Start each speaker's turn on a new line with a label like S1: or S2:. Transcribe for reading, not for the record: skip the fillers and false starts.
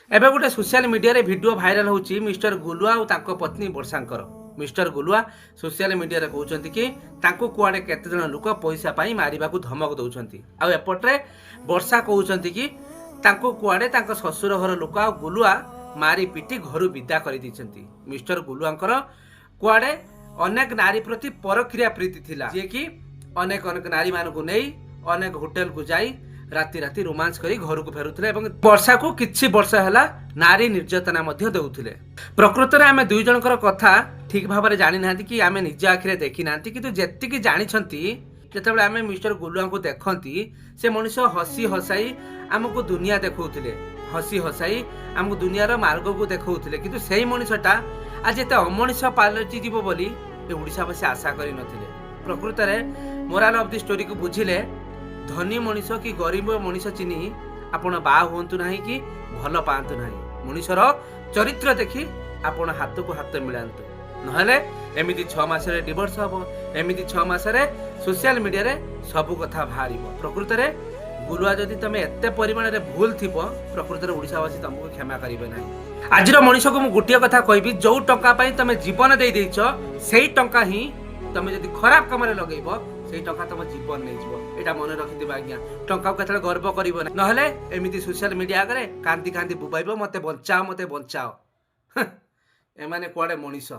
S1: ଏବେ ଗୋଟେ ସୋସିଆଲ ମିଡ଼ିଆରେ ଭିଡ଼ିଓ ଭାଇରାଲ ହେଉଛି ମିଷ୍ଟର ଗୁଲୁଆ ଆଉ ତାଙ୍କ ପତ୍ନୀ ବର୍ଷାଙ୍କର। ମିଷ୍ଟର ଗୁଲୁଆ ସୋସିଆଲ ମିଡ଼ିଆରେ କହୁଛନ୍ତି କି ତାଙ୍କୁ କୁଆଡ଼େ କେତେଜଣ ଲୋକ ପଇସା ପାଇଁ ମାରିବାକୁ ଧମକ ଦେଉଛନ୍ତି। ଆଉ ଏପଟରେ ବର୍ଷା କହୁଛନ୍ତି କି ତାଙ୍କୁ କୁଆଡ଼େ ତାଙ୍କ ଶ୍ୱଶୁର ଘର ଲୋକ ଆଉ ଗୁଲୁଆ ମାରି ପିଟି ଘରୁ ବିଦା କରିଦେଇଛନ୍ତି। ମିଷ୍ଟର ଗୁଲୁଆଙ୍କର କୁଆଡ଼େ ଅନେକ ନାରୀ ପ୍ରତି ପରକ୍ରିୟା ପ୍ରୀତି ଥିଲା, ଯିଏକି ଅନେକ ଅନେକ ନାରୀମାନଙ୍କୁ ନେଇ ଅନେକ ହୋଟେଲକୁ ଯାଇ ରାତି ରାତି ରୋମାନ୍ସ କରି ଘରକୁ ଫେରୁଥିଲେ ଏବଂ ବର୍ଷାକୁ କିଛି ବର୍ଷ ହେଲା ନାରୀ ନିର୍ଯାତନା ମଧ୍ୟ ଦେଉଥିଲେ। ପ୍ରକୃତରେ ଆମେ ଦୁଇ ଜଣଙ୍କର କଥା ଠିକ ଭାବରେ ଜାଣିନାହାନ୍ତି କି ଆମେ ନିଜ ଆଖିରେ ଦେଖିନାହାନ୍ତି, କିନ୍ତୁ ଯେତିକି ଜାଣିଛନ୍ତି ଯେତେବେଳେ ଆମେ ମିଷ୍ଟର ଗୁଲୁଆଙ୍କୁ ଦେଖନ୍ତି ସେ ମଣିଷ ହସି ହସାଇ ଆମକୁ ଦୁନିଆ ଦେଖାଉଥିଲେ, ହସି ହସାଇ ଆମକୁ ଦୁନିଆର ମାର୍ଗକୁ ଦେଖାଉଥିଲେ, କିନ୍ତୁ ସେଇ ମଣିଷଟା ଆଜି ଏତେ ଅମଣିଷ ପାଲଟି ଯିବ ବୋଲି ଏ ଓଡ଼ିଶାବାସୀ ଆଶା କରିନଥିଲେ। ପ୍ରକୃତରେ ମୋରାଲ ଅଫ୍ ଦି ଷ୍ଟୋରିକୁ ବୁଝିଲେ ଧନୀ ମଣିଷ କି ଗରିବ ମଣିଷ ଚିହ୍ନି ଆପଣ ବାହା ହୁଅନ୍ତୁ ନାହିଁ କି ଭଲ ପାଆନ୍ତୁ ନାହିଁ। ମଣିଷର ଚରିତ୍ର ଦେଖି ଆପଣ ହାତକୁ ହାତ ମିଳାନ୍ତୁ, ନହେଲେ ଏମିତି 6 ମାସରେ ଡିଭୋର୍ସ ହବ, ଏମିତି 6 ମାସରେ ସୋସିଆଲ ମିଡ଼ିଆରେ ସବୁ କଥା ବାହାରିବ। ପ୍ରକୃତରେ ଗୁଲୁଆ ଯଦି ତମେ ଏତେ ପରିମାଣରେ ଭୁଲ ଥିବ, ପ୍ରକୃତରେ ଓଡ଼ିଶାବାସୀ ତମକୁ କ୍ଷମା କରିବେ ନାହିଁ। ଆଜିର ମଣିଷକୁ ମୁଁ ଗୋଟିଏ କଥା କହିବି, ଯୋଉ ଟଙ୍କା ପାଇଁ ତମେ ଜୀବନ ଦେଇଦେଇଛ ସେଇ ଟଙ୍କା ହିଁ ତମେ ଯଦି ଖରାପ କାମରେ ଲଗେଇବ ସେଇ ଟଙ୍କା ତମ ଜୀବନ ନେଇଯିବ। ଏଇଟା ମନେ ରଖିଥିବ ଆଜ୍ଞା। ଟଙ୍କାକୁ କେତେବେଳେ ଗର୍ବ କରିବ ନା, ନହେଲେ ଏମିତି ସୋସିଆଲ ମିଡ଼ିଆ ଆଗରେ କାନ୍ଦି କାନ୍ଦି ବୁବାଇବ ମତେ ବଞ୍ଚାଅ ମତେ ବଞ୍ଚାଅ। ଏମାନେ କୁଆଡ଼େ ମଣିଷ।